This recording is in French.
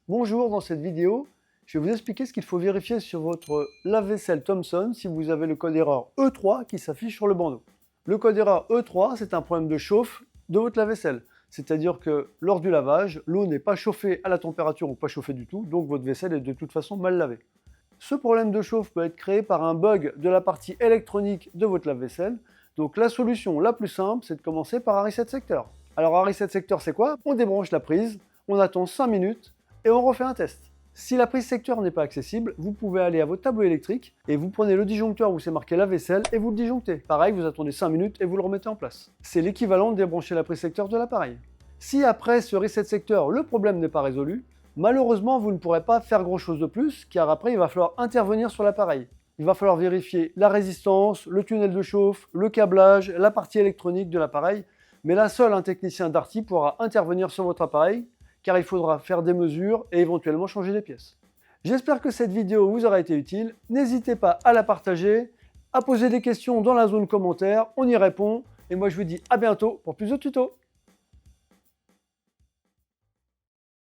Bonjour, dans cette vidéo, je vais vous expliquer ce qu'il faut vérifier sur votre lave-vaisselle Thomson si vous avez le code erreur E3 qui s'affiche sur le bandeau. Le code erreur E3, c'est un problème de chauffe de votre lave-vaisselle. C'est-à-dire que lors du lavage, l'eau n'est pas chauffée à la température ou pas chauffée du tout, donc votre vaisselle est de toute façon mal lavée. Ce problème de chauffe peut être créé par un bug de la partie électronique de votre lave-vaisselle. Donc la solution la plus simple, c'est de commencer par un reset secteur. Alors un reset secteur, c'est quoi? On débranche la prise, on attend 5 minutes et on refait un test. Si la prise secteur n'est pas accessible, vous pouvez aller à votre tableau électrique et vous prenez le disjoncteur où c'est marqué lave-vaisselle et vous le disjonctez. Pareil, vous attendez 5 minutes et vous le remettez en place. C'est l'équivalent de débrancher la prise secteur de l'appareil. Si après ce reset secteur, le problème n'est pas résolu, malheureusement, vous ne pourrez pas faire grand chose de plus, car après, il va falloir intervenir sur l'appareil. Il va falloir vérifier la résistance, le tunnel de chauffe, le câblage, la partie électronique de l'appareil. Mais là, seul un technicien Darty pourra intervenir sur votre appareil, car il faudra faire des mesures et éventuellement changer des pièces. J'espère que cette vidéo vous aura été utile. N'hésitez pas à la partager, à poser des questions dans la zone commentaire, on y répond. Et moi, je vous dis à bientôt pour plus de tutos.